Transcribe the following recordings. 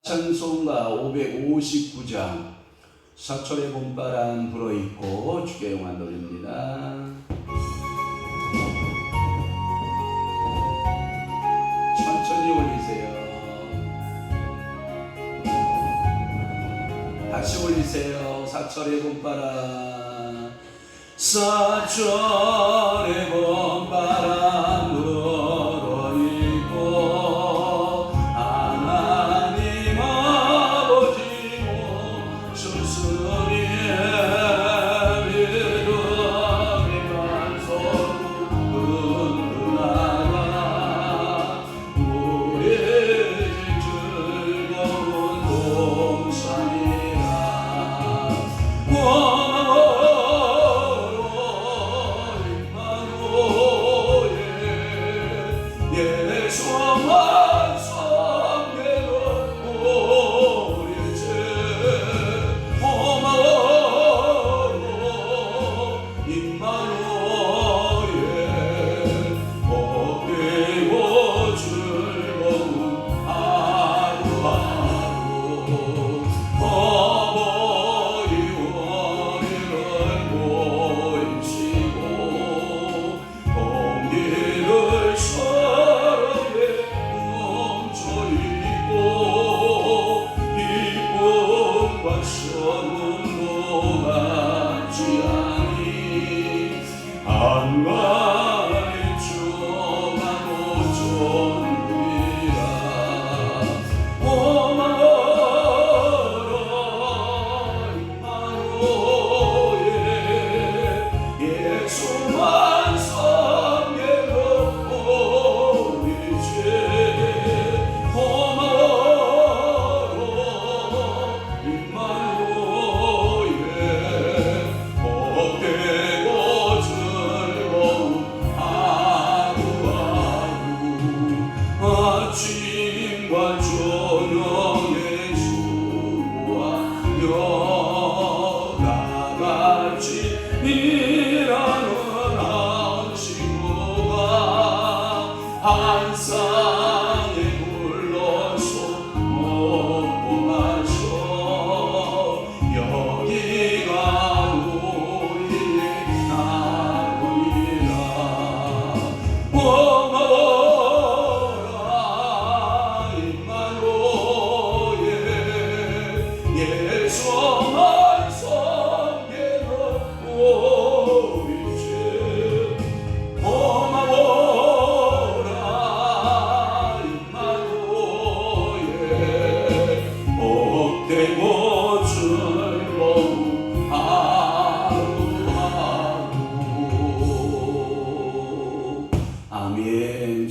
찬송가 559장 사철의 봄바람 불어있고 주께 영광 돌립니다. 천천히 올리세요. 다시 올리세요. 사철의 봄바람, 사철의 봄바람 불어있고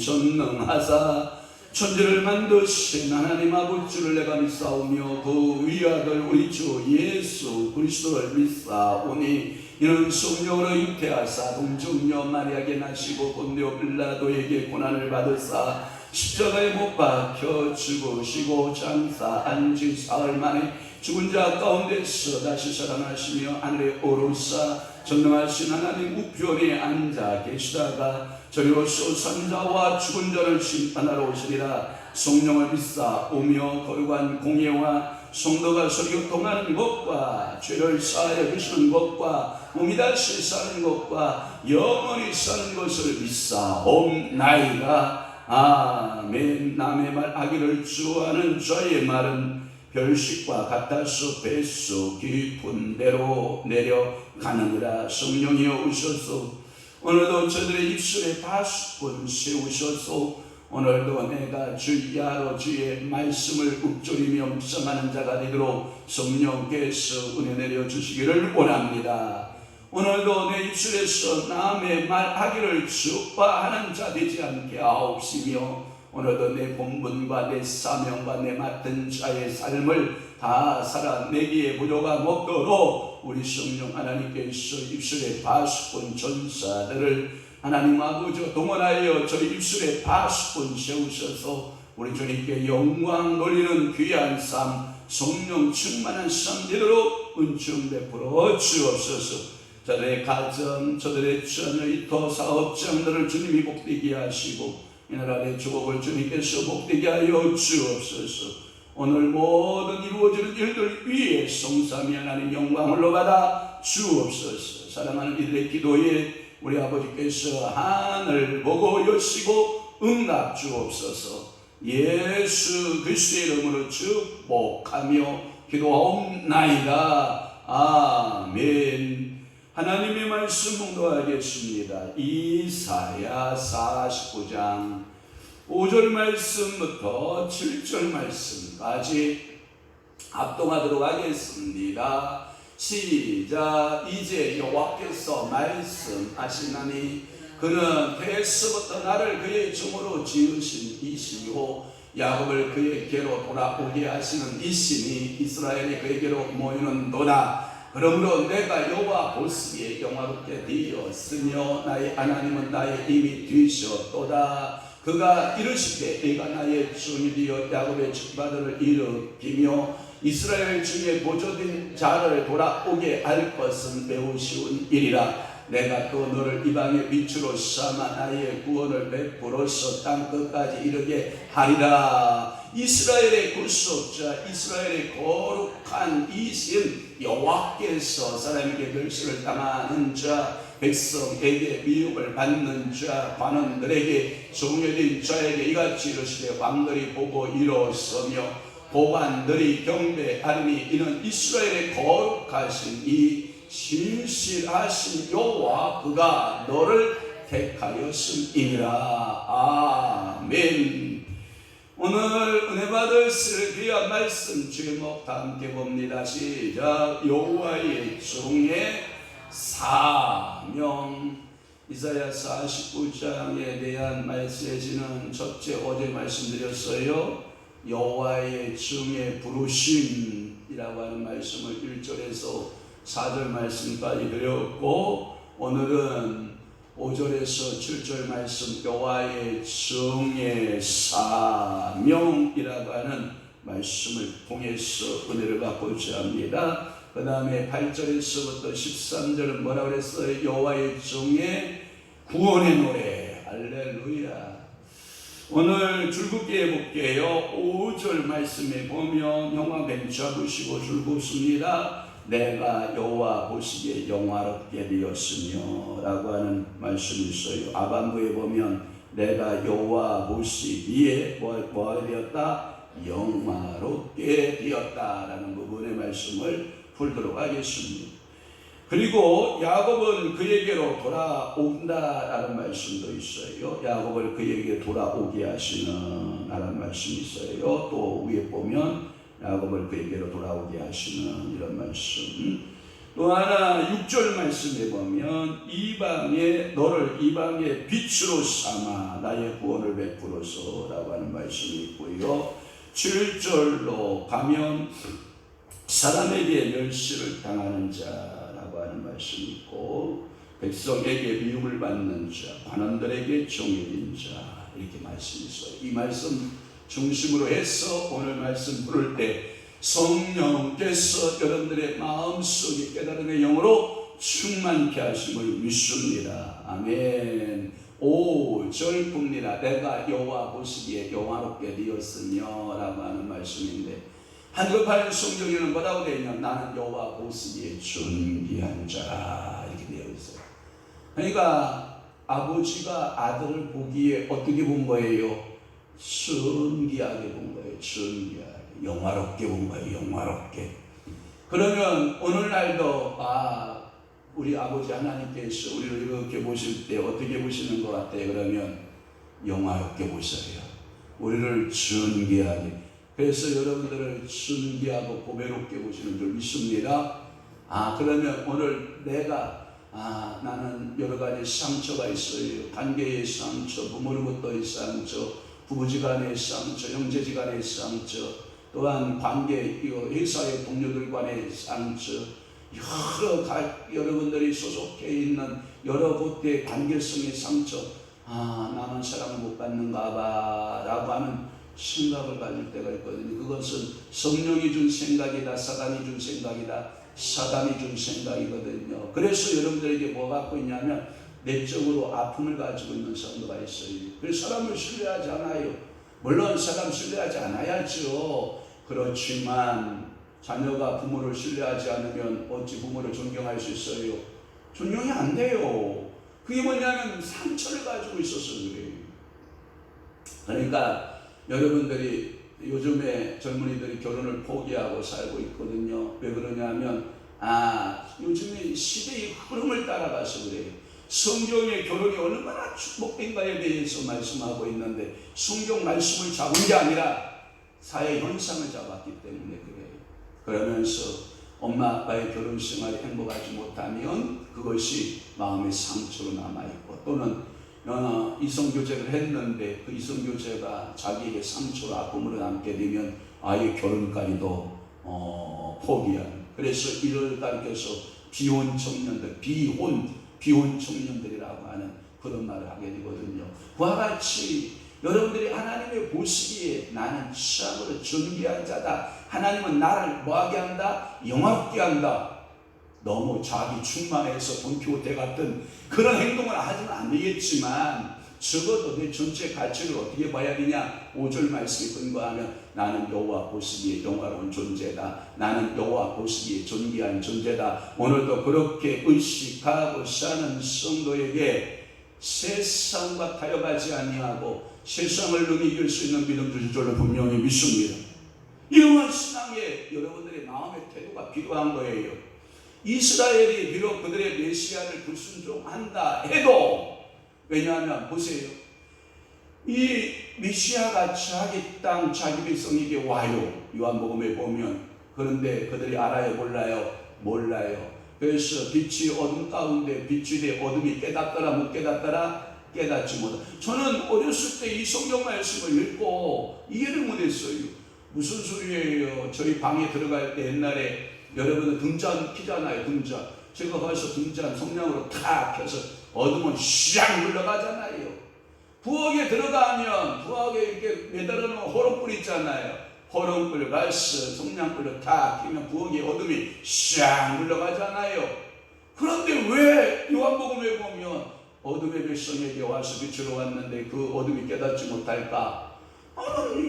전능하사 천지를 만드신 하나님 아버지를 내가 믿사오며 그 위아들 우리 주 예수 그리스도를 믿사오니 이는 성령으로 잉태하사 동정녀 마리아에게 나시고 본디오 빌라도에게 고난을 받으사 십자가에 못 박혀 죽으시고 장사 안지 사흘 만에 죽은 자 가운데서 다시 살아나시며 하늘에 오르사 전능하신 하나님 우편에 앉아 계시다가 저리로서 산자와 죽은 자를 심판하러 오시리라. 성령을 믿사오며 거룩한 공예와 성도가 서로 교통하는 것과 죄를 사하여 주시는 것과 몸이 다시 사는 것과 영원히 사는 것을 믿사옵나이다. 아멘. 남의 말 하기를 주하는 저의 말은 별식과 같아서 뱃속 깊은 데로 내려가느니라. 성령이여 오셔서 오늘도 저들의 입술에 파수꾼 세우셔서 오늘도 내가 주야로 주의 말씀을 읊조리며 묵상하는 자가 되도록 성령께서 은혜 내려주시기를 원합니다. 오늘도 내 입술에서 남의 말하기를 주파하는 자 되지 않게 하옵시며 오늘도 내 본분과 내 사명과 내 맡은 자의 삶을 다 살아내기에 부족함 없도록 우리 성령 하나님께서 입술에 파수꾼 전사들을 하나님 아버지 동원하여 저희 입술에 파수꾼 세우셔서 우리 주님께 영광 돌리는 귀한 삶 성령 충만한 삶 되도록 은총 베풀어 주옵소서. 저들의 가정 저들의 자녀 이터 사업장들을 주님이 복되게 하시고 이 나라의 조국을 주님께서 복되게 하여 주옵소서. 오늘 모든 이루어지는 일들 위에 성삼위 하나님 영광을 올라받아 주옵소서. 사랑하는 이들의 기도에 우리 아버지께서 하늘 보고 여시고 응답 주옵소서. 예수 그리스도의 이름으로 축복하며 기도하옵나이다. 아멘. 하나님의 말씀 묵도하겠습니다. 이사야 49장 5절 말씀부터 7절 말씀까지 합동하도록 하겠습니다. 시작. 이제 여호와께서 말씀하시나니 그는 태에서부터 나를 그의 종으로 지으신 이시요 야곱을 그에게로 돌아오게 하시는 이시니 이스라엘이 그에게로 모이는도다. 그러므로 내가 여호와 보시기에 영화롭게 되었으며 나의 하나님은 나의 힘이 되셨도다. 그가 이르시되 내가 나의 주이 되어 야곱의 축바들을 일으키며 이스라엘 중에 보존된 자를 돌아오게 할 것은 매우 쉬운 일이라. 내가 또 너를 이방의 빛으로 삼아 나의 구원을 베풀어서 땅 끝까지 이르게 하리라. 이스라엘의 구속자, 이스라엘의 거룩한 이신 여호와께서 사람에게 멸시를 당하는 자, 백성에게 미움을 받는 자, 관원들에게 종려된 자에게 이같이 이르시되 왕들이 보고 일어서며 보관들이 경배하리니 이는 이스라엘의 거룩하신 이 신실하신 여호와 그가 너를 택하였음이니라. 아멘. 오늘 은혜 받을 귀한 말씀 제목 함께 봅니다. 시작. 여호와의 종의 사명. 이사야 49장에 대한 메시지는 첫째 어제 말씀드렸어요. 여호와의 종의 부르심이라고 하는 말씀을 1절에서 4절 말씀까지 드렸고, 오늘은 5절에서 7절 말씀 여호와의 종의 사명이라고 하는 말씀을 통해서 은혜를 받고자 합니다. 그 다음에 8절에서부터 13절은 뭐라고 그랬어요? 여호와의 종의 구원의 노래. 할렐루야. 오늘 줄긋게 해볼게요. 5절 말씀에 보면 영화뱀 잡으시고 줄긋습니다. 내가 여호와 보시기에 영화롭게 되었으며 라고 하는 말씀이 있어요. 아반부에 보면 내가 여호와 보시기에 뭐가 되었다? 영화롭게 되었다 라는 부분의 말씀을 풀도록 하겠습니다. 그리고 야곱은 그에게로 돌아온다 라는 말씀도 있어요. 야곱을 그에게 돌아오게 하시는 라는 말씀이 있어요. 또 위에 보면 야곱을 그에게로 돌아오게 하시는 이런 말씀. 또 하나 6절 말씀에 보면 너를 이방의 빛으로 삼아 나의 구원을 베풀어서 라고 하는 말씀이 있고요. 7절로 가면 사람에게 멸시를 당하는 자라고 하는 말씀이 있고, 백성에게 미움을 받는 자, 관원들에게 종이 된 자, 이렇게 말씀이 있어요. 이 말씀 중심으로 해서 오늘 말씀 부를 때 성령께서 여러분들의 마음속에 깨달음의 영으로 충만케 하심을 믿습니다. 아멘. 5절 봅니다. 내가 여호와 보시기에 영화롭게 되었으며 라고 하는 말씀인데, 한글판 성경에는 뭐라고 되어 있냐? 나는 여호와 보시기에 존귀한 자라 이렇게 되어 있어요. 그러니까 아버지가 아들을 보기에 어떻게 본 거예요? 존귀하게 본 거예요. 존귀하게, 영화롭게 본 거예요. 영화롭게. 그러면 오늘날도 우리 아버지 하나님께서 우리를 이렇게 보실 때 어떻게 보시는 것 같아요? 그러면 영화롭게 보셔요. 우리를 존귀하게. 그래서 여러분들을 존귀하고 보배롭게 보시는 줄 믿습니다. 그러면 오늘 내가 나는 여러 가지 상처가 있어요. 관계의 상처, 부모로부터의 상처, 부부지간의 상처, 형제지간의 상처, 또한 관계, 회사의 동료들 간의 상처, 여러분들이 소속해 있는 여러 곳의 관계성의 상처, 나는 사랑을 못 받는가 봐 라고 하는 생각을 가질 때가 있거든요. 그것은 성령이 준 생각이다, 사단이 준 생각이다, 사단이 준 생각이거든요. 그래서 여러분들에게 뭐 갖고 있냐면 내적으로 아픔을 가지고 있는 사람도가 있어요. 그래서 사람을 신뢰하지 않아요. 물론 사람 신뢰하지 않아야죠. 그렇지만 자녀가 부모를 신뢰하지 않으면 어찌 부모를 존경할 수 있어요? 존경이 안 돼요. 그게 뭐냐면 상처를 가지고 있어서 그래요. 그러니까 여러분들이 요즘에 젊은이들이 결혼을 포기하고 살고 있거든요. 왜 그러냐면 요즘에 시대의 흐름을 따라가서 그래요. 성경의 결혼이 얼마나 축복된가에 대해서 말씀하고 있는데 성경 말씀을 잡은 게 아니라 사회 현상을 잡았기 때문에 그래요. 그러면서 엄마 아빠의 결혼 생활이 행복하지 못하면 그것이 마음의 상처로 남아있고, 또는 이성교제를 했는데 그 이성교제가 자기에게 상처로 아픔으로 남게 되면 아예 결혼까지도 포기하는. 그래서 이를 가리켜서 비혼 청년들, 비혼 청년들이라고 하는 그런 말을 하게 되거든요. 그와 같이 여러분들이 하나님의 보시기에 나는 참으로 존귀한 자다, 하나님은 나를 뭐하게 한다? 영화롭게 한다. 너무 자기 충만해서 돈키호테 같은 그런 행동을 하지는 안 되겠지만 적어도 내 전체 가치를 어떻게 봐야 되냐? 5절 말씀에 근거하면 나는 여호와 보시기에 영화로운 존재다, 나는 여호와 보시기에 존귀한 존재다. 오늘도 그렇게 의식하고 사는 성도에게 세상과 타협하지 아니하고 세상을 능히 이길 수 있는 믿음 주실 줄로 분명히 믿습니다. 이러한 신앙에 여러분들의 마음의 태도가 필요한 거예요. 이스라엘이 비록 그들의 메시아를 불순종한다 해도, 왜냐하면 보세요, 이 메시아가 자기 땅 자기 백성에게 와요. 요한복음에 보면. 그런데 그들이 알아요 몰라요? 몰라요. 그래서 빛이 어둠 가운데 빛이 돼 어둠이 깨닫더라 못 깨닫더라? 깨닫지 못하. 저는 어렸을 때 이 성경 말씀을 읽고 이해를 못했어요. 무슨 소리예요? 저희 방에 들어갈 때 옛날에 여러분은 등잔 키잖아요. 등잔. 제가 가서 등잔 성냥으로 탁 켜서 어둠은 샥 물러가잖아요. 부엌에 들어가면 부엌에 이렇게 매달아 놓은 호롱불 있잖아요. 호롱불 가서 성냥불을 탁 켜면 부엌에 어둠이 샥 물러가잖아요. 그런데 왜 요한복음에 보면 어둠의 백성에게 와서 빛으로 왔는데 그 어둠이 깨닫지 못할까?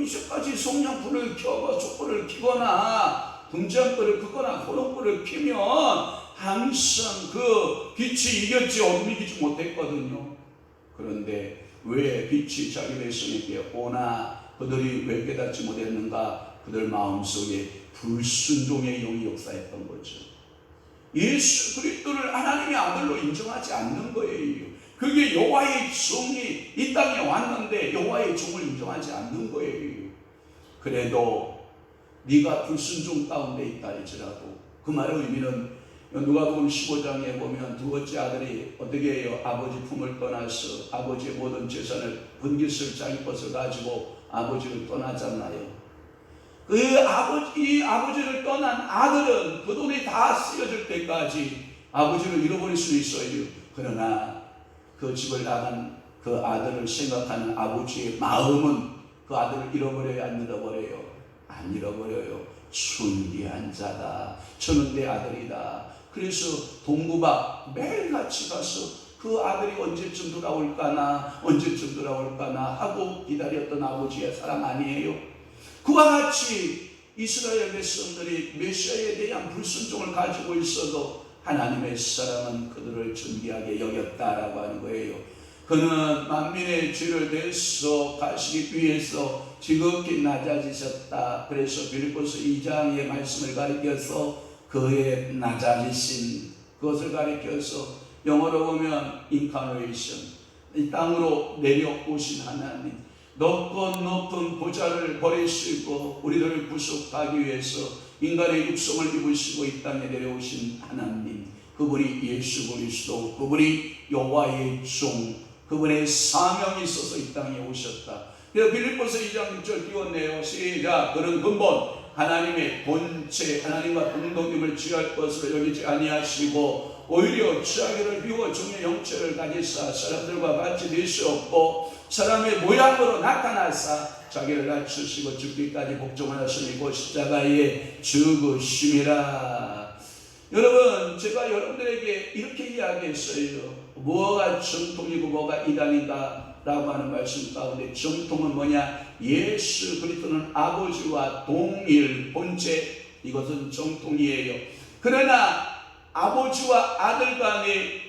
이제까지 성냥불을 켜고 촛불을 켜거나 등잔불을 끄거나 호롱불을 켜면 항상 그 빛이 이겼지 어둠이 이기지 못했거든요. 그런데 왜 빛이 자기 백성에게 오나 그들이 왜 깨닫지 못했는가? 그들 마음속에 불순종의 영이 역사했던 거죠. 예수 그리스도를 하나님의 아들로 인정하지 않는 거예요. 그게 여호와의 종이 이 땅에 왔는데 여호와의 종을 인정하지 않는 거예요. 그래도 네가 불순종 가운데 있다 할지라도, 그 말의 의미는 누가복음 15장에 보면 두번째 아들이 어떻게 해요? 아버지 품을 떠나서 아버지의 모든 재산을 분깃을 자기 것을 가지고 아버지를 떠나잖아요. 이 아버지를 떠난 아들은 그 돈이 다 쓰여질 때까지 아버지를 잃어버릴 수 있어요. 그러나 그 집을 나간 그 아들을 생각하는 아버지의 마음은 그 아들을 잃어버려야 안 잃어버려요? 안 잃어버려요. 순리한 자다. 저는 내 아들이다. 그래서 동구박 매일같이 가서 그 아들이 언제쯤 돌아올까나 하고 기다렸던 아버지의 사랑 아니에요? 그와 같이 이스라엘 백성들이 메시아에 대한 불순종을 가지고 있어도 하나님의 사랑은 그들을 존귀하게 여겼다라고 하는 거예요. 그는 만민의 죄를 대서 가시기 위해서 지극히 낮아지셨다. 그래서 빌립보서 2장의 말씀을 가리켜서 그의 낮아지신 그것을 가리켜서 영어로 보면 incarnation, 이 땅으로 내려오신 하나님, 높고 높은 보좌를 버리시고 우리들을 구속하기 위해서 인간의 육성을 입으시고 이 땅에 내려오신 하나님, 그분이 예수 그리스도, 그분이 여호와의 종, 그분의 사명이 있어서 이 땅에 오셨다. 그래서 빌립보서 2장 6절 띄웠네요. 시작. 그런 근본 하나님의 본체, 하나님과 동등됨을 취할 것으로 여기지 아니하시고 오히려 취하기를 비워 종의 형체를 가지사 사람들과 같이 되시었고 사람의 모양으로 나타나사 자기를 낮추시고 죽기까지 복종하셨으니 곧 십자가에 죽으심이라. 여러분, 제가 여러분들에게 이렇게 이야기했어요. 뭐가 정통이고 뭐가 이단이다 라고 하는 말씀 가운데 정통은 뭐냐? 예수 그리스도는 아버지와 동일 본체, 이것은 정통이에요. 그러나 아버지와 아들 간의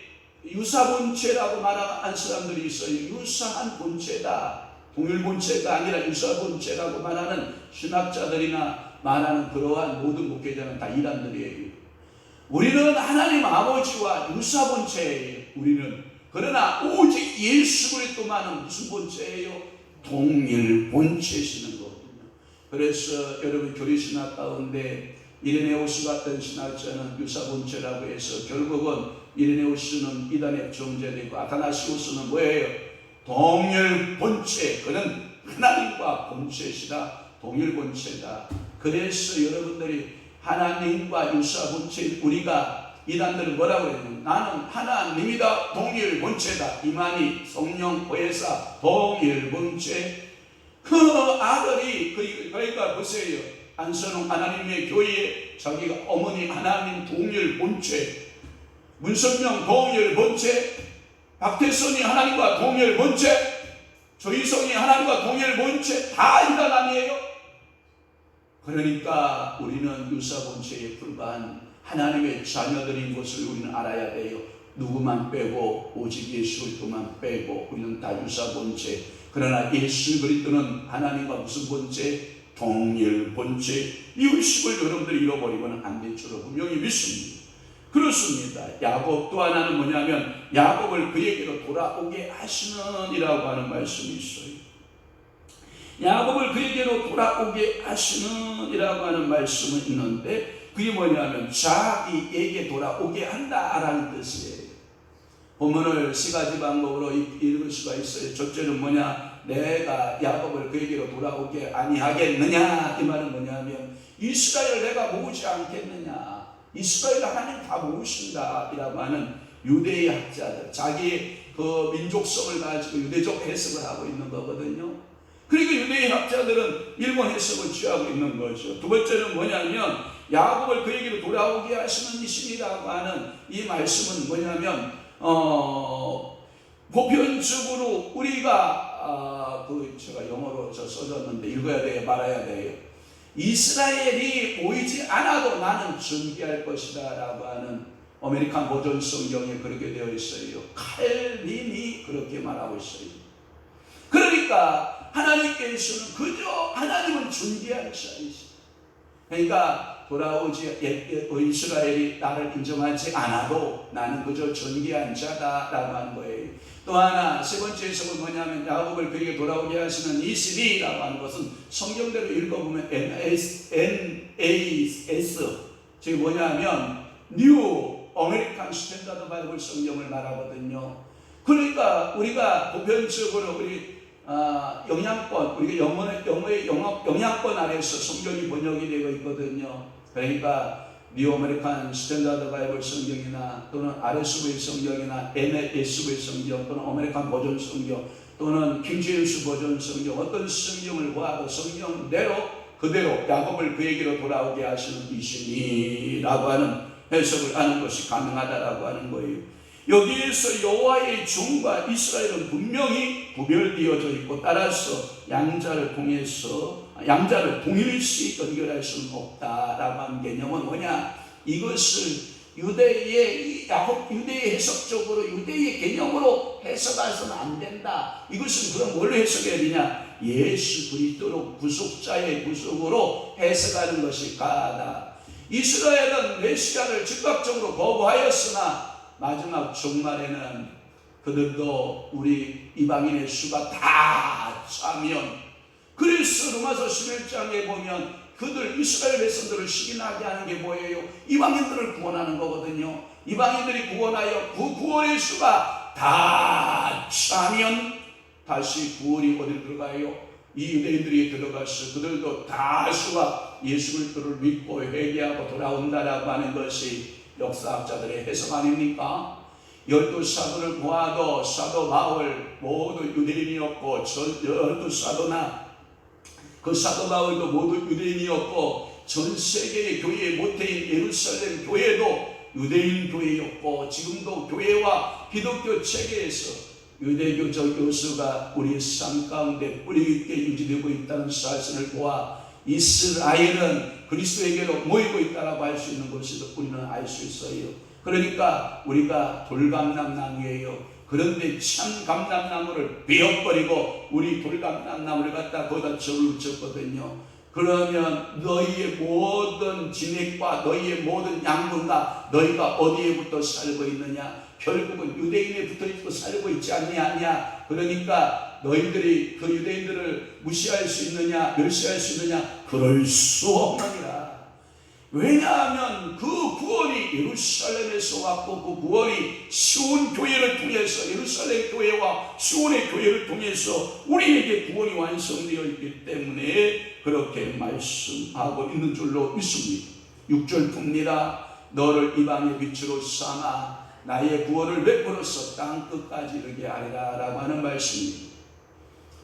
유사본체라고 말하는 사람들이 있어요. 유사한 본체다, 동일 본체가 아니라 유사본체라고 말하는 신학자들이나 말하는 그러한 모든 목회자는 다 이단들이에요. 우리는 하나님 아버지와 유사본체예요. 우리는. 그러나 오직 예수 그리스도만은 무슨 본체예요? 동일 본체시는 거거든요. 그래서 여러분 교리신학 가운데 이레네우스 같은 신학자는 유사본체라고 해서 결국은 이레네우스는 이단의 정죄되고 아타나시우스는 뭐예요? 동일 본체. 그는 하나님과 본체시다, 동일 본체다. 그래서 여러분들이 하나님과 유사본체인 우리가, 이단들은 뭐라고 했냐면 나는 하나님이다, 동일 본체다. 이만희, 성령, 보혜사, 동일 본체. 그 아들이 그러니까 보세요. 안선홍 하나님의 교회에 자기가 어머니 하나님 동일 본체, 문선명 동일 본체, 박태선이 하나님과 동일 본체, 조희성이 하나님과 동일 본체, 다 이단 아니에요? 그러니까 우리는 유사본체에 불과한 하나님의 자녀들인 것을 우리는 알아야 돼요. 누구만 빼고, 오직 예수 그리스도만 빼고 우리는 다 유사본체. 그러나 예수 그리스도는 하나님과 무슨 본체? 동일 본체. 이 의식을 여러분들이 잃어버리고는 안 될 줄로 분명히 믿습니다. 그렇습니다. 야곱 또 하나는 뭐냐면 야곱을 그에게로 돌아오게 하시는 이라고 하는 말씀이 있어요. 야곱을 그에게로 돌아오게 하시는 이라고 하는 말씀은 있는데, 그게 뭐냐면 자기에게 돌아오게 한다라는 뜻이에요. 본문을 세 가지 방법으로 읽을 수가 있어요. 첫째는 뭐냐? 내가 야곱을 그에게로 돌아오게 아니하겠느냐? 이 말은 뭐냐면 이스라엘 내가 모으지 않겠느냐? 이스라엘 하나님 다 모으신다 이라고 하는 유대의 학자들, 자기의 그 민족성을 가지고 유대적 해석을 하고 있는 거거든요. 그러니까 유대의 학자들은 일본 해석을 취하고 있는 거죠. 두 번째는 뭐냐면 야곱을 그에게로 돌아오게 하시는 이신이라고 하는 이 말씀은 뭐냐면 보편적으로 우리가 제가 영어로 써줬는데 읽어야 돼요, 말아야 돼요. 이스라엘이 모이지 않아도 나는 존귀할 것이다 라고 하는 아메리칸 버전 성경에 그렇게 되어 있어요. 칼빈이 그렇게 말하고 있어요. 그러니까 하나님께서는 그저 하나님은 존귀한 자이시다. 그러니까 돌아오지 이스라엘이 나를 인정하지 않아도 나는 그저 존귀한 자다라고 하는 거예요. 또 하나 세 번째 해석은 뭐냐면 야곱을 그에게 돌아오게 하시는 이스리라고 하는 것은 성경대로 읽어보면 NAS, 즉 뭐냐면 뉴 아메리칸 스탠다드 바이블 성경을 말하거든요. 그러니까 우리가 보편적으로 우리 영향권, 우리가 영어의 영향권 아래서 성경이 번역이 되고 있거든요. 그러니까 뉴 아메리칸 스탠다드 바이블 성경이나 또는 RSV 성경이나 NASV 성경 또는 아메리칸 버전 성경 또는 킹제임스 버전 성경, 어떤 성경을 보아도 성경대로 그대로 야곱을 그에게로 돌아오게 하시는 이신이라고 하는 해석을 하는 것이 가능하다라고 하는 거예요. 여기에서 여호와의 종과 이스라엘은 분명히 구별되어져 있고, 따라서 양자를 통해서 양자를 동일시 연결할 수는 없다라고 하는 개념은 뭐냐? 이것을 유대의 해석적으로 유대의 개념으로 해석해서는 안 된다. 이것은 그럼 뭘로 해석해야 되냐? 예수 그리스도로 구속자의 구속으로 해석하는 것이 가하다. 이스라엘은 메시아를 즉각적으로 거부하였으나 마지막 종말에는 그들도 우리 이방인의 수가 다 차면, 그래서 로마서 11장에 보면 그들 이스라엘 백성들을 시기나게 하는 게 뭐예요? 이방인들을 구원하는 거거든요. 이방인들이 구원하여 그 구원의 수가 다 차면 다시 구원이 어디로 들어가요? 이 유대인들이 들어가서 그들도 다 수가 예수 그리스도를 믿고 회개하고 돌아온다라고 하는 것이 역사학자들의 해석 아닙니까? 12사도를 보아도 사도 바울 모두 유대인이었고, 12사도나 그 사도 바울도 모두 유대인이었고, 전 세계의 교회의 모태인 예루살렘 교회도 유대인 교회였고, 지금도 교회와 기독교 체계에서 유대교적 요소가 우리 삶 가운데 뿌리 깊게 유지되고 있다는 사실을 보아 이스라엘은 그리스도에게로 모이고 있다고 할 수 있는 것을 우리는 알 수 있어요. 그러니까 우리가 돌감람나무예요. 그런데 참 감람나무를 베어버리고 우리 돌감람나무를 갖다 거기다 절을 붙였거든요. 그러면 너희의 모든 진액과 너희의 모든 양분과 너희가 어디에 붙어 살고 있느냐? 결국은 유대인에 붙어 살고 있지 않냐? 그러니까 너희들이 그 유대인들을 무시할 수 있느냐? 멸시할 수 있느냐? 그럴 수 없느니라. 왜냐하면 그 구원이 예루살렘에서 왔고 그 구원이 시온 교회를 통해서 예루살렘 교회와 시온의 교회를 통해서 우리에게 구원이 완성되어 있기 때문에 그렇게 말씀하고 있는 줄로 믿습니다. 6절 봅니다. 너를 이방의 빛으로 삼아 나의 구원을 베풀어서 땅 끝까지 이르게 하리라 라고 하는 말씀입니다.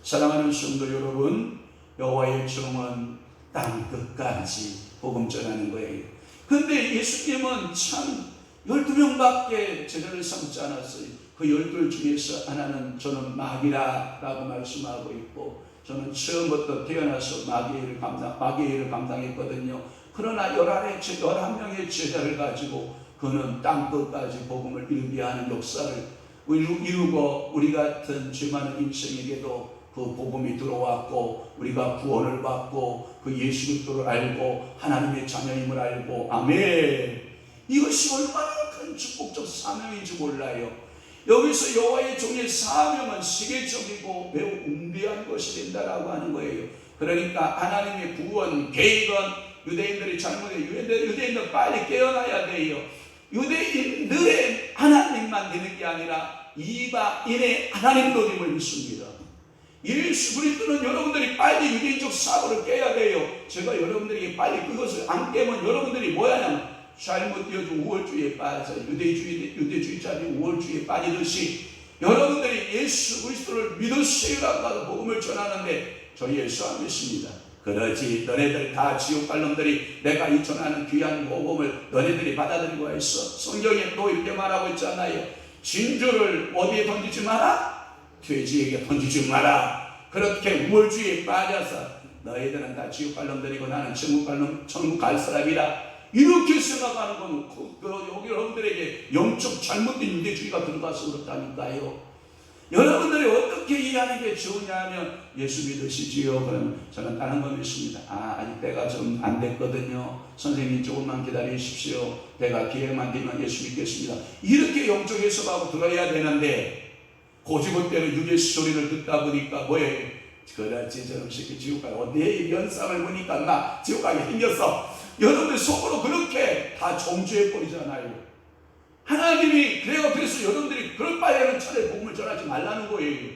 사랑하는 성도 여러분, 여호와의 종은 땅 끝까지 복음 전하는 거예요. 근데 예수님은 참 12명밖에 제자를 삼지 않았어요. 그 12 중에서 하나는 저는 마귀라고 말씀하고 있고, 저는 처음부터 태어나서 마귀의 일을 감당했거든요. 그러나 11명의 제자를 가지고 그는 땅끝까지 복음을 이루게 하는 역사를 이루고 우리 같은 죄 많은 인생에게도 그 복음이 들어왔고 우리가 구원을 받고 그 예수 그리스도를 알고 하나님의 자녀임을 알고, 아멘. 이것이 얼마나 큰 축복적 사명인지 몰라요. 여기서 여호와의 종의 사명은 세계적이고 매우 웅대한 것이 된다라고 하는 거예요. 그러니까 하나님의 구원 계획은 유대인들이 잘못해 유대인들 빨리 깨어나야 돼요. 유대인들의 하나님만 되는 게 아니라 이방인의 하나님도 됨을 믿습니다. 예수 그리스도는 여러분들이 빨리 유대인적 사고를 깨야 돼요. 제가 여러분들에게 빨리 그것을 안 깨면 여러분들이 뭐냐면 잘못 되어진 우월주의에 빠져 유대주의자들이 우월주의에 빠지듯이 여러분들이 예수 그리스도를 믿으세요라고 하고 복음을 전하는데 저 예수 안 믿습니다. 그러지, 너네들 다 지옥 갈 놈들이 내가 이 전하는 귀한 복음을 너네들이 받아들이고 있어. 성경에 또 이렇게 말하고 있잖아요. 진주를 어디에 던지지 마라? 돼지에게 던지지 마라. 그렇게 우월주의에 빠져서 너희들은 다 지옥 갈 놈들이고 나는 천국 갈 사람이다, 이렇게 생각하는 건 여기 여러분들에게 영적 잘못된 유대주의가 들어가서 그렇다니까요. 여러분들이 어떻게 이해하는 게 좋으냐 하면 예수 믿으시지요? 그러면 저는 다른 거 믿습니다. 아직 때가 좀 안 됐거든요. 선생님 조금만 기다리십시오. 내가 기회만 되면 예수 믿겠습니다. 이렇게 영적 해석하고 들어야 되는데 고지고대로 유괴 소리를 듣다 보니까 뭐예요? 그렇지, 저놈 새끼 지옥 가고 내 면상을 보니까 나 지옥 가게 생겼어. 여러분들 속으로 그렇게 다 정죄해버리잖아요. 하나님이 그래서 여러분들이 그럴 바에는 차라리 복음을 전하지 말라는 거예요.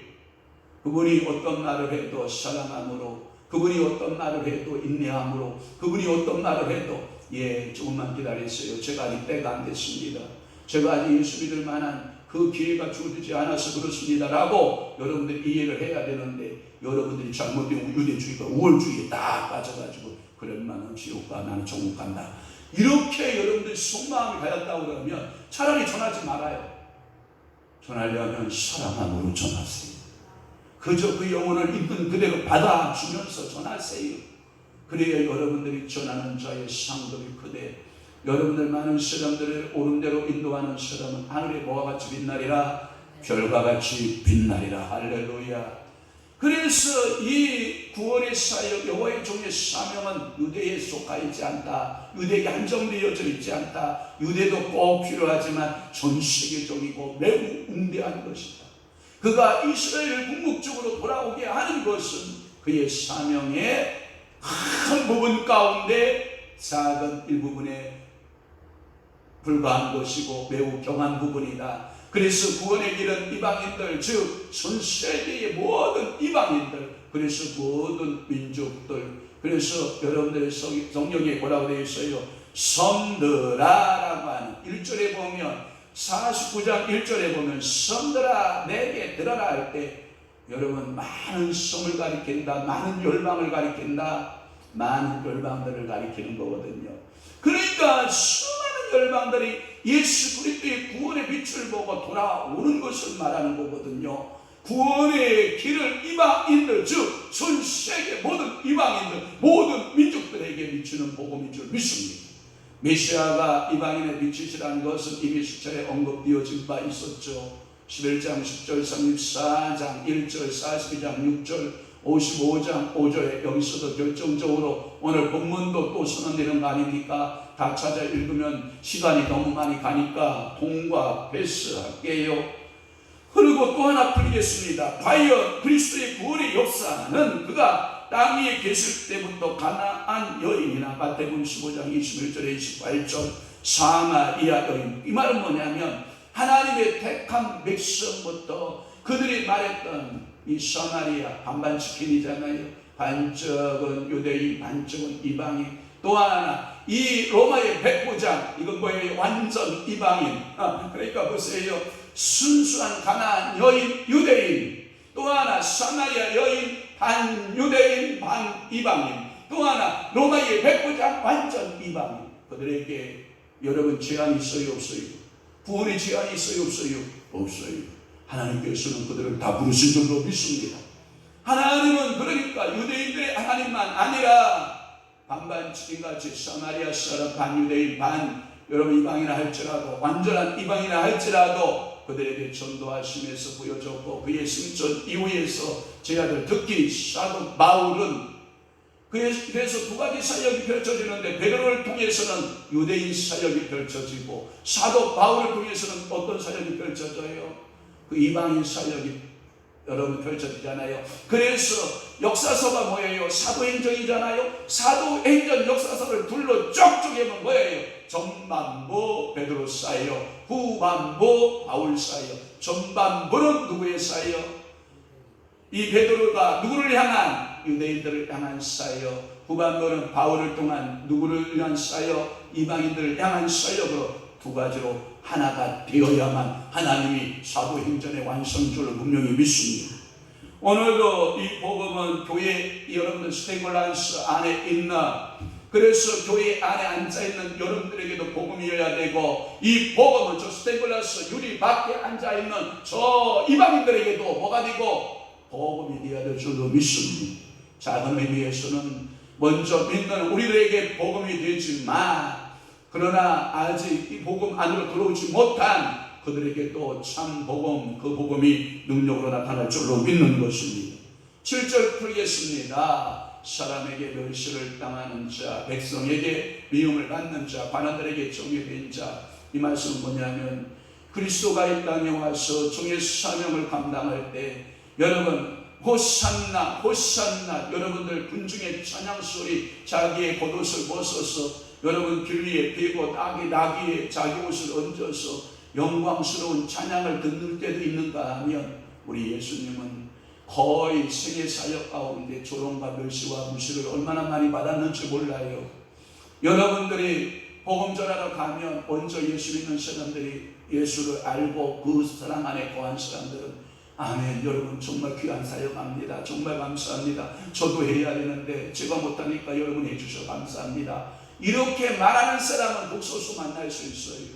그분이 어떤 말을 해도 사랑함으로, 그분이 어떤 말을 해도 인내함으로, 그분이 어떤 말을 해도 조금만 기다리세요. 제가 아직 때가 안 됐습니다. 제가 아직 예수 믿을 만한 그 기회가 주어지지 않아서 그렇습니다 라고 여러분들이 이해를 해야 되는데, 여러분들이 잘못된 유대주의가 우월주의에 딱 빠져가지고 그러면 지옥 가, 나는 천국 간다, 이렇게 여러분들이 속마음이 가졌다고 그러면 차라리 전하지 말아요. 전하려면 사랑함으로 전하세요. 그저 그 영혼을 있는 그대로 받아주면서 전하세요. 그래야 여러분들이 전하는 자의 상급이 크되, 여러분들 많은 사람들을 옳은 대로 인도하는 사람은 하늘의 뭐와 같이 빛나리라, 별과 같이 빛나리라. 할렐루야. 그래서 이 구원의 사역, 여호와의 종의 사명은 유대에 속하 있지 않다, 유대에게 한정되어져 있지 않다. 유대도 꼭 필요하지만 전 세계적이고 매우 웅대한 것이다. 그가 이스라엘을 궁극적으로 돌아오게 하는 것은 그의 사명의 큰 부분 가운데 작은 일부분에 불과한 것이고 매우 경한 부분이다. 그래서 구원의 길은 이방인들, 즉 전 세계의 모든 이방인들, 그래서 모든 민족들, 그래서 여러분들의 성경에 뭐라고 되어 있어요? 섬들아라고 하는 1절에 보면, 49장 1절에 보면 섬들아 내게 들어라 할 때 여러분 많은 섬을 가리킨다, 많은 열방을 가리킨다, 많은 열방들을 가리키는 거거든요. 그러니까 수많은 열방들이 예수 그리스도의 구원의 빛을 보고 돌아오는 것을 말하는 거거든요. 구원의 길을 이방인들, 즉 전 세계 모든 이방인들, 모든 민족들에게 비추는 복음인 줄 믿습니다. 메시아가 이방인의 빛이시라는 것은 이미 수차례 언급되어진 바 있었죠. 11장 10절, 34장 1절, 42장 6절, 55장 5절에 여기서도 결정적으로 오늘 본문도 또 선언되는 거 아닙니까? 다 찾아 읽으면 시간이 너무 많이 가니까 통과 패스할게요. 그리고 또 하나 풀리겠습니다. 과연 그리스도의 구원의 역사는 그가 땅 위에 계실 때부터 가나안 여인이나 마태복음 15장 21절에 28절 사마리아 여인, 이 말은 뭐냐면 하나님의 택한 백성부터 그들이 말했던 이 사마리아, 반반 치킨이잖아요. 반쪽은 유대인, 반쪽은 이방인. 또 하나 이 로마의 백부장, 이건 뭐예요? 완전 이방인. 그러니까 보세요, 순수한 가나안 여인, 유대인. 또 하나 사마리아 여인, 반 유대인, 반 이방인. 또 하나 로마의 백부장, 완전 이방인. 그들에게 여러분 제한이 있어요, 없어요? 구원의 제한이 있어요, 없어요? 없어요. 하나님께서는 그들을 다 부르신 줄로 믿습니다. 하나님은 그러니까 유대인들의 하나님만 아니라 반반 치킨같이 사마리아 사람, 반 유대인, 반 여러분 이방이나 할지라도, 완전한 이방이나 할지라도 그들에게 전도하심에서 보여줬고, 그의 승천 이후에서 제자들, 특히 사도 바울은 그래서 두 가지 사역이 펼쳐지는데, 베드로를 통해서는 유대인 사역이 펼쳐지고 사도 바울을 통해서는 어떤 사역이 펼쳐져요? 그 이방인 사역이 여러분 펼쳐지잖아요. 그래서 역사서가 뭐예요? 사도행전이잖아요. 사도행전 역사서를 둘러 쭉 해보면 뭐예요? 전반부 베드로 사역, 후반부 바울 사역. 전반부는 누구의 사역? 이 베드로가 누구를 향한? 유대인들을 향한 사역. 후반부는 바울을 통한 누구를 향한 사역? 이방인들을 향한 사역으로 두 가지로 하나가 되어야만 하나님이 사도행전의 완성주를 분명히 믿습니다. 오늘도 이 복음은 교회 여러분들 스테골란스 안에 있는, 그래서 교회 안에 앉아있는 여러분들에게도 복음이어야 되고, 이 복음은 저 스테골란스 유리 밖에 앉아있는 저 이방인들에게도 뭐가 되고 복음이 되어야 될 줄로 믿습니다. 작은 의미에서는 먼저 믿는 우리들에게 복음이 되지만, 그러나 아직 이 복음 안으로 들어오지 못한 그들에게도 참 복음, 그 복음이 능력으로 나타날 줄로 믿는 것입니다. 7절 풀겠습니다. 사람에게 멸시를 당하는 자, 백성에게 미움을 받는 자, 관원들에게 정죄된 자. 이 말씀은 뭐냐면 그리스도가 이 땅에 와서 종의 사명을 감당할 때 여러분 호산나 호산나, 여러분들 군중의 찬양소리, 자기의 겉옷을 벗어서 여러분 길 위에 베고 나귀에 자기 옷을 얹어서 영광스러운 찬양을 듣는 때도 있는가 하면, 우리 예수님은 거의 생애 사역 가운데 조롱과 멸시와 무시를 얼마나 많이 받았는지 몰라요. 여러분들이 복음 전하러 가면 먼저 예수 믿는 사람들이, 예수를 알고 그 사랑 안에 거한 사람들은 아멘, 여러분 정말 귀한 사역합니다. 정말 감사합니다. 저도 해야 되는데 제가 못하니까 여러분 해주셔서 감사합니다. 이렇게 말하는 사람은 극소수 만날 수 있어요.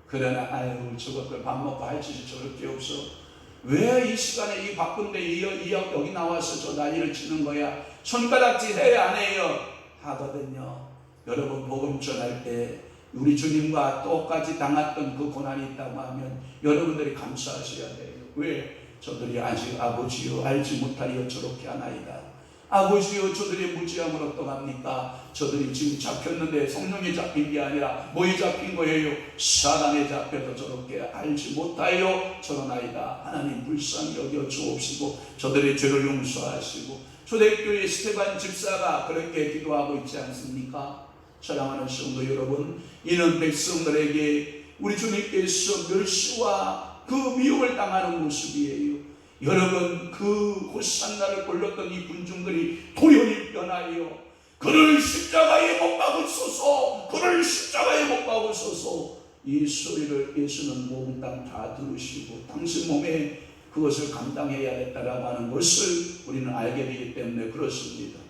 그러나 아유, 저것들 밥 먹고 할 짓이 저렇게 없어. 왜 이 시간에 이 바쁜데 여기 나와서 저 난리를 치는 거야? 손가락질 해야 안 해요? 하거든요. 여러분 복음 전할 때 우리 주님과 똑같이 당했던 그 고난이 있다고 하면 여러분들이 감사하셔야 돼요. 왜? 저들이 아직 아버지여 알지 못하리여 저렇게 하나이다. 아버지여 저들의 무지함을 어떡합니까? 저들이 지금 잡혔는데 성령에 잡힌 게 아니라 뭐에 잡힌 거예요? 사단에 잡혀서 저렇게 알지 못하여 저러나이다. 하나님 불쌍히 여겨 주옵시고 저들의 죄를 용서하시고, 초대교회 스테반 집사가 그렇게 기도하고 있지 않습니까? 사랑하는 성도 여러분, 이는 백성들에게 우리 주님께서 멸시와 그 미움을 당하는 모습이에요. 여러분, 그 호산나를 불렀던 이 군중들이 돌연히 변하여 그를 십자가에 못 박으소서, 그를 십자가에 못 박으소서, 이 소리를 예수는 몽땅 다 들으시고 당신 몸에 그것을 감당해야 했다라고 하는 것을 우리는 알게 되기 때문에 그렇습니다.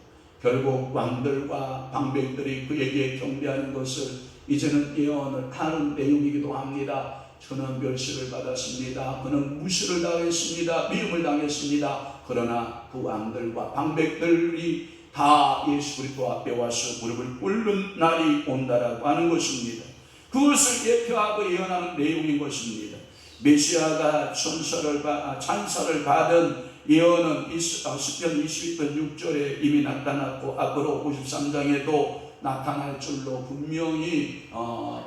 결국 왕들과 방백들이 그에게 경배하는 것을 이제는 예언을 하는 내용이기도 합니다. 그는 멸시를 받았습니다. 그는 무시를 당했습니다. 미움을 당했습니다. 그러나 그 왕들과 방백들이 다 예수 그리스도 앞에 와서 무릎을 꿇는 날이 온다라고 하는 것입니다. 그것을 예표하고 예언하는 내용인 것입니다. 메시아가 찬사를 받은 예언은 시편 22편 6절에 이미 나타났고 앞으로 53장에도 나타날 줄로 분명히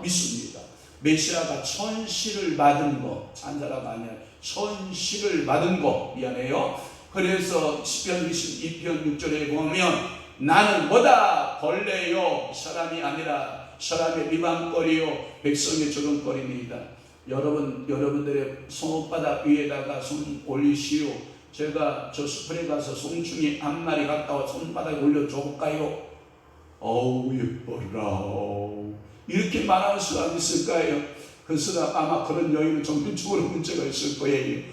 믿습니다. 메시아가 천시를 받은 거, 찬사라가 아니라 천시를 받은 거, 미안해요. 그래서 시편 22편 6절에 보면 나는 뭐다 벌레요 사람이 아니라 사람의 비방거리요 백성의 조롱거리입니다. 여러분들의 손바닥 위에다가 손 올리시오. 제가 저 숲에 가서 송충이 한 마리 갖다와 손바닥에 올려줘볼까요? 어우 예뻐라 이렇게 말할 수가 있을까요? 그 사람 아마 그런 여인은 정신적으로 문제가 있을 거예요.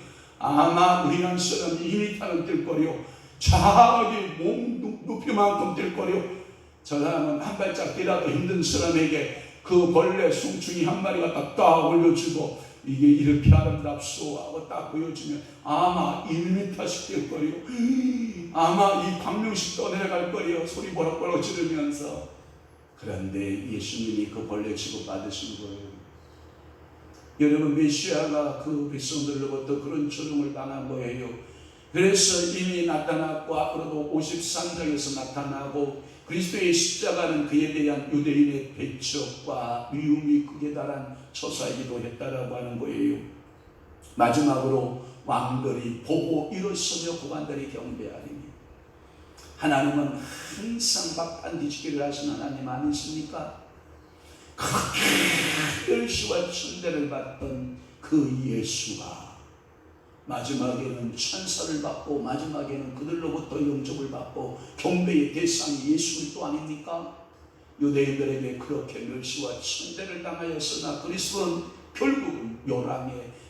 아마 우리는 사람이 2m는 뛸 거요 자기 몸 높이만큼 뛸 거요. 저 사람은 한 발짝 뛰라도 힘든 사람에게 그 벌레 송충이 한 마리가 딱 올려주고 이게 이렇게 아름답소 하고 딱 보여주면 아마 1m씩 될 거요. 아마 이 광명씩 떠내려갈 거요. 소리 버럭버럭 지르면서. 그런데 예수님이 그 벌레 취급받으신 거예요. 여러분 메시아가 그 백성들로부터 그런 조롱을 당한 거예요. 그래서 이미 나타났고 앞으로도 53장에서 나타나고 그리스도의 십자가는 그에 대한 유대인의 배척과 미움이 극에 달한 처사이기도 했다라고 하는 거예요. 마지막으로 왕들이 보고 일어서며 고관들이 경배하리니 하나님은 항상 막판 뒤집기를 하시는 하나님 아니십니까? 큰 멸시와 천대를 받던 그 예수가 마지막에는 천사를 받고 마지막에는 그들로부터 영접을 받고 경배의 대상이 예수 그리스도 아닙니까? 유대인들에게 그렇게 멸시와 천대를 당하였으나 그리스도는 결국은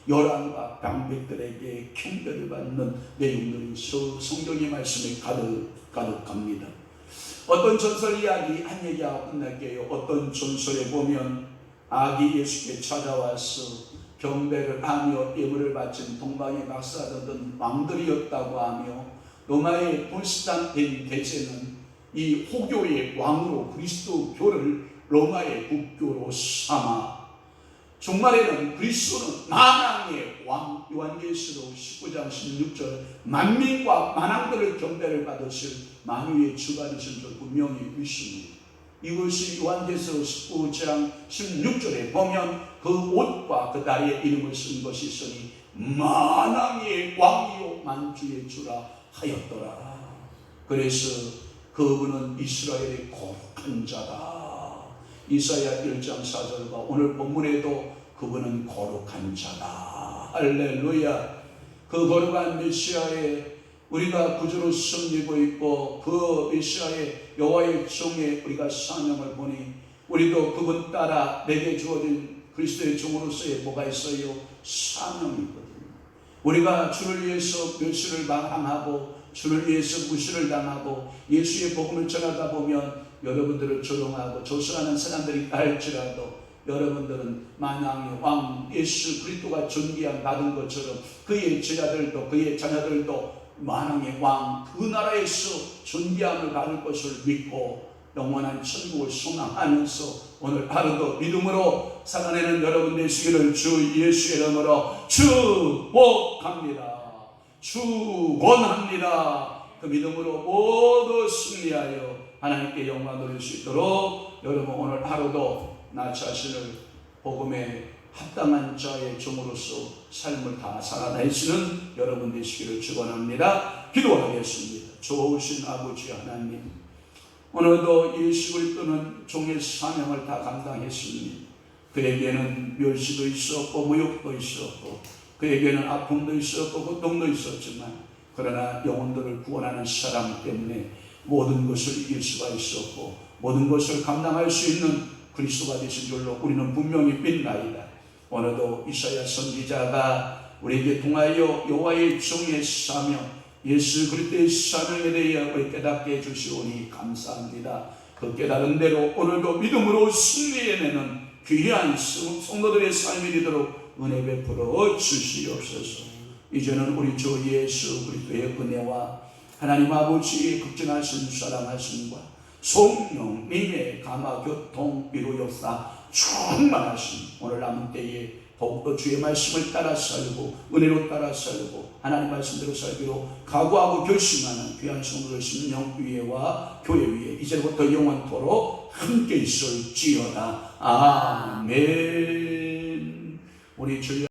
열왕과 방백들에게 경배를 받는 내용들이 성경의 말씀에 가득합니다. 어떤 전설 이야기 한 얘기하고 끝날게요. 어떤 전설에 보면 아기 예수께 찾아와서 경배를 하며 예물을 바친 동방의 박사들은 왕들이었다고 하며 로마의 콘스탄틴 대제는 이 호교의 왕으로 그리스도교를 로마의 국교로 삼아 종말에는 그리스도는 만왕의 왕 요한계시록 19장 16절 만민과 만왕들을 경배를 받으실 만유의 주가 되신 줄 분명히 믿습니다. 이것이 요한계시록 19장 16절에 보면 그 옷과 그 다리에 이름을 쓴 것이 있으니 만왕의 왕이요 만주의 주라 하였더라. 그래서 그분은 이스라엘의 거룩한 자다. 이사야 1장 4절과 오늘 본문에도 그분은 거룩한 자다. 할렐루야. 그 거룩한 메시아의 우리가 구주로 섬기고 있고 그 메시아의 여호와의 종에 우리가 사명을 보니 우리도 그분 따라 내게 주어진 그리스도의 종으로서의 뭐가 있어요? 사명이거든요. 우리가 주를 위해서 멸시를 당하고 주를 위해서 무시를 당하고 예수의 복음을 전하다 보면 여러분들을 조롱하고 조롱하는 사람들이 있다 할지라도 여러분들은 만왕의 왕 예수 그리스도가 존귀함 받은 것처럼 그의 제자들도 그의 자녀들도 만왕의 왕 그 나라에서 존귀함을 받을 것을 믿고 영원한 천국을 소망하면서 오늘 하루도 믿음으로 살아내는 여러분 되시기를 주 예수의 이름으로 축복합니다. 축원합니다. 그 믿음으로 모두 승리하여 하나님께 영광 돌릴 수 있도록 여러분 오늘 하루도 나 자신을 복음에 합당한 자의 종으로서 삶을 다 살아내시는 여러분 되시기를 축원합니다. 기도하겠습니다. 좋으신 아버지 하나님, 오늘도 예수 그리스도는 종의 사명을 다 감당했습니다. 그에게는 멸시도 있었고 모욕도 있었고 그에게는 아픔도 있었고 고통도 있었지만 그러나 영혼들을 구원하는 사랑 때문에 모든 것을 이길 수가 있었고 모든 것을 감당할 수 있는 그리스도가 되신 줄로 우리는 분명히 믿나이다. 오늘도 이사야 선지자가 우리에게 통하여 여호와의 종의 사명 예수 그리스도의 사명에 대하여 깨닫게 해주시오니 감사합니다. 그 깨달은 대로 오늘도 믿음으로 승리해내는 귀한 성도들의 삶이 되도록 은혜 베풀어 주시옵소서. 이제는 우리 주 예수 그리스도의 은혜와 하나님 아버지의 극진하신 사랑하심과 성령님의 감화 교통 위로 역사 충만하신 오늘 남은 때에 더욱더 주의 말씀을 따라 살고 은혜로 따라 살고 하나님 말씀대로 살기로 각오하고 결심하는 귀한 성도들 심령 위에와 교회 위에 이제부터 영원토록 함께 있을지어다. 아멘. 우리 주